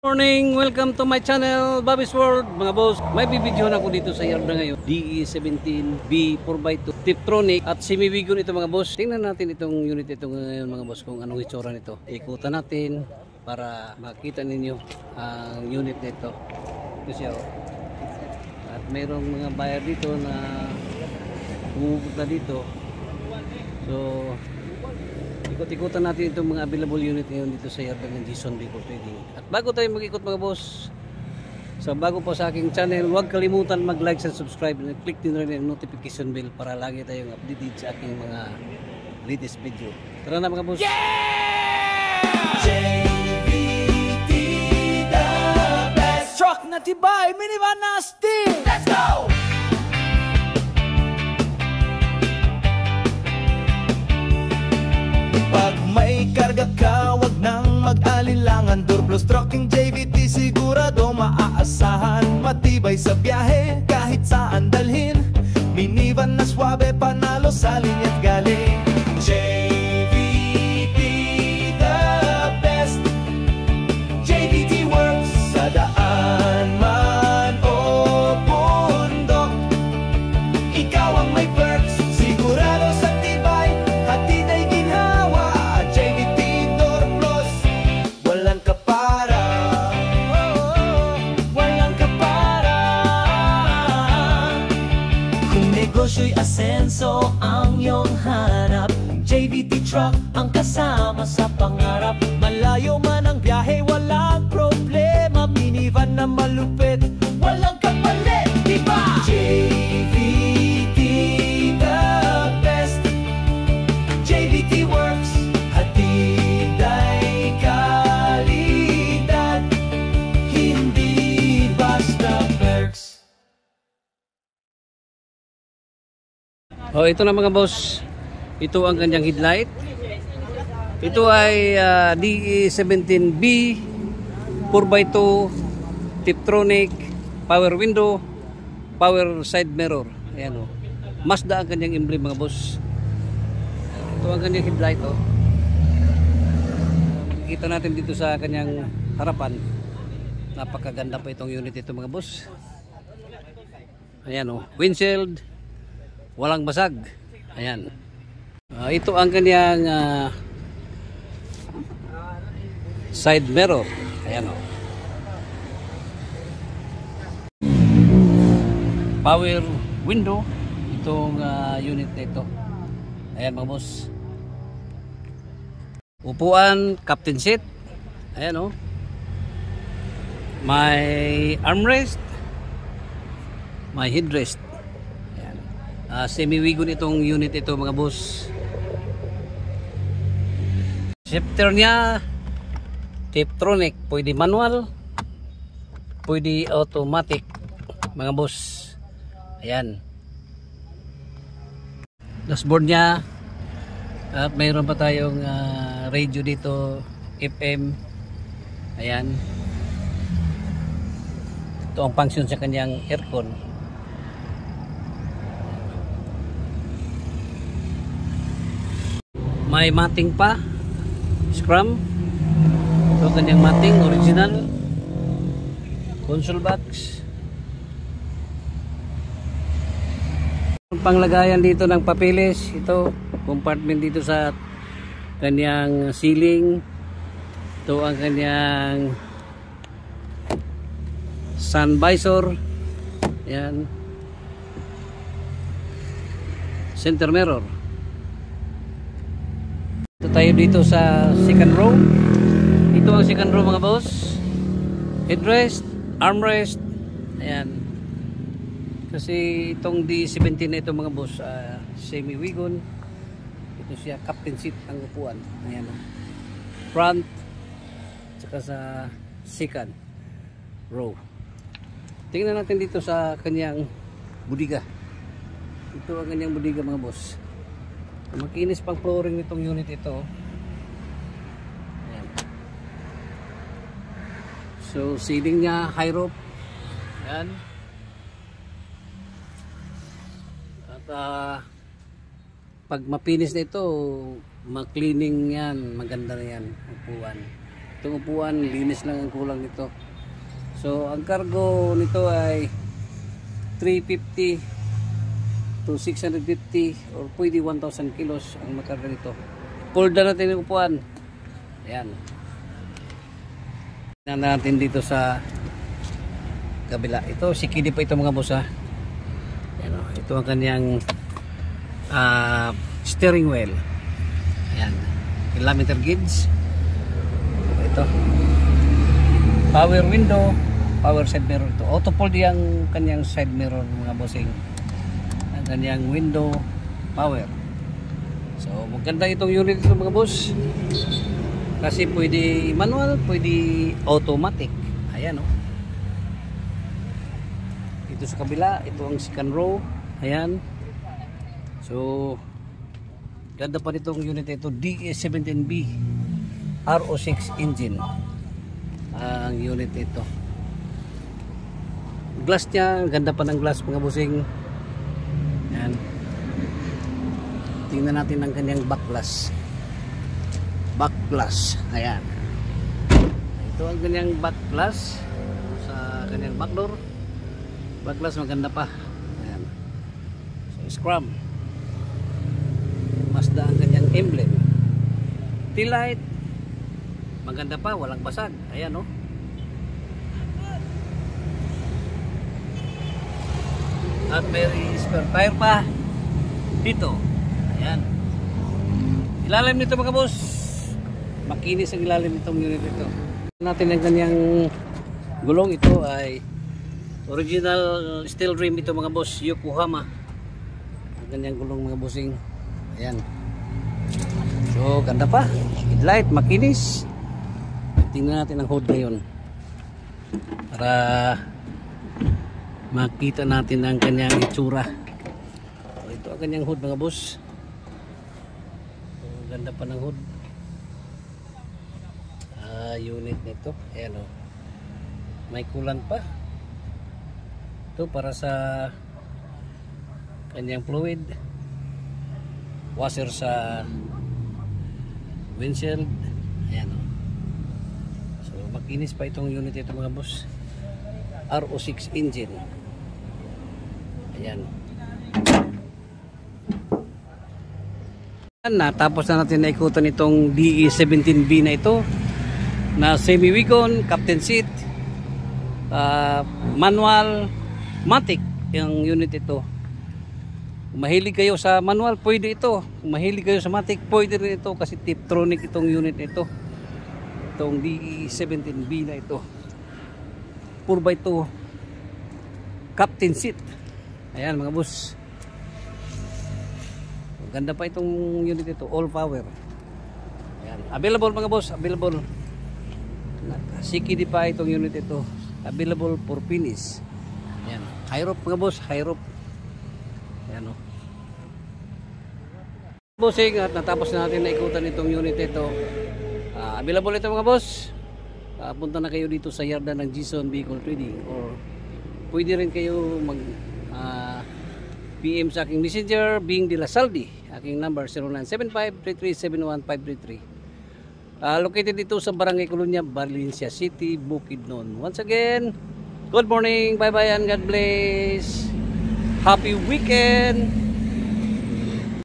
Morning! Welcome to my channel, Bobby's World. Mga boss, may bibidyohan ako dito sa yard na ngayon. DE17B 4x2 Tiptronic at semi-wigon ito mga boss. Tingnan natin itong unit ito ngayon mga boss kung anong itsura nito. Ikutan natin para makita ninyo ang unit nito. Ito siya oh. At mayroong mga buyer dito na pumupunta dito. So ikot-ikutan natin itong mga available unit ngayon dito sa yard ng Jason Vehicle Trading. At bago tayo mag-ikot mga boss, so bago po sa aking channel, huwag kalimutan mag-like and subscribe and click din rin ang notification bell para lagi tayong updated sa aking mga latest video. Tara na mga boss! Yeah! JVT the best truck na tibay, minivan na steam! Let's go! Pag may karga ka, wag nang mag-alilangan. Durplos Trucking JVT sigurado maaasahan. Matibay sa biyahe, kahit saan dalhin. Minivan na swabe, panalo sa linya't galing. JVT the best. JVT works sa daan man o bundok. Ikaw ang may perks, sigurado sa tibay. Hatid ay ginhawa. JVT Durplos, walang kapara. Walang kapara. Kung negosyo'y asenso ang iyong hanap, JVT Truck ang kasama sa pangarap. Malayo man ang biyahe, walang problema. Minivan na malupit, walang kapalit, diba? JVT the best. JVT works, hatid ay kalidad, hindi basta perks. Oh, ito na mga boss. Ito ang kanyang headlight. Ito ay DE17B 4x2 Tiptronic, power window, power side mirror. Ayan oh. Mazda ang kanyang emblem mga boss. Ito ang kanyang headlight oh. Makikita natin dito sa kanyang harapan. Napakaganda pa itong unit ito mga boss. Ayan oh. Windshield, walang basag. Ayan. Ito ang kanyang side mirror. Ayan oh. Power window itong unit na ito. Ayan mga boss. Upuan, captain seat. Ayan oh. May armrest, may headrest. Ayan. Semi-wigon itong unit ito mga boss. Shifter niya Tiptronic, pwede manual, pwede automatic mga boss. Ayan. Dashboard niya. At mayroon pa tayong radio dito, FM. Ayan. Ito ang function sa kanyang aircon. May mating pa. Scrum. Ito kanyang mating original. Console box. Panglagayan dito ng papeles. Ito compartment dito sa kanyang ceiling. Ito ang kanyang sun visor. Ayan. Center mirror. Ito tayo dito sa second row. Ito ang second row mga boss. Headrest, armrest. Ayan. Kasi itong D17 na ito mga boss, semi-wigon. Ito siya, captain seat ang upuan. Ayan. Front, tsaka sa second row. Tingnan natin dito sa kanyang budiga. Ito ang kanyang budiga mga boss. Makinis pang flooring nitong unit ito. Ayan. So ceiling niya high roof. Ayan. At pag mapinis na ito, ma-cleaning yan, maganda na yan upuan. Itong upuan, linis lang ang kulang nito. So ang cargo nito ay 350 to 650 or pwede 1,000 kilos ang makarga nito. Fold na natin yung upuan. Ayan. Tingnan natin dito sa kabila. Ito, sikidi pa ito mga boss ha. Ayan, ito ang kanyang steering wheel. Ayan. Kilometer gauge. Ito. Power window. Power side mirror ito. Auto fold yung kanyang side mirror mga bossing. Ang kanyang window power. So maganda itong unit ito mga boss. Kasi pwede manual, pwede automatic. Ayan oh. Ito sa kabila, ito ang second row. Ayan. So ganda pa nitong unit ito, DE17B RO6 engine. Ang unit ito. Glass niya, ganda pa ng glass mga bossing. Ayan. Tingnan natin ang kanyang back glass. Back glass. Ayan. Ito ang kanyang back glass sa kanyang back door. Back glass maganda pa. Ayan. So scrum. Mazda ang kanyang emblem. Tail light. Maganda pa, walang basag. Ayan oh. At may spare tire pa dito. Ayan. Ilalim nito mga boss. Makinis ang ilalim nitong unit ito. Natin ang kanyang gulong. Ito ay original steel rim ito mga boss, Yokohama. Ang kanyang gulong mga bossing. Ayan. So ganda pa. Headlight makinis. Tingnan natin ang hood ngayon para makita natin ang kanyang itsura. So, ito ang kanyang hood mga boss. So, ganda pa ng hood. Unit nito. Ayan o. May kulan pa. Ito para sa kanyang fluid. Washer sa windshield. Ayan o. So makinis pa itong unit ito mga boss. RO6 engine. Ayan. Natapos na natin na ikutan itong DE17B na ito na semi-wagon, captain seat, manual, matic yung unit ito. Kung mahilig kayo sa manual, pwede ito. Kung mahilig kayo sa matic, pwede rin ito kasi Tiptronic itong unit ito. Itong DE17B na ito. 4x2 captain seat. Ayan mga boss. Ganda pa itong unit ito, all power. Ayan. Available mga boss, available. Sikidi pa itong unit ito. Available for finish. Ayan. High rope mga boss, high rope. Ayan o. Bossing, at natapos na natin na ikutan itong unit ito. Available ito mga boss. Punta na kayo dito sa yarda ng Gison Vehicle Trading or pwede rin kayo mag PM sa aking messenger, Bing de la Saldi. Aking number 0975-3371-533. Located dito sa Barangay Colonia, Valencia City, Bukidnon. Once again, good morning, bye bye and God bless. Happy weekend.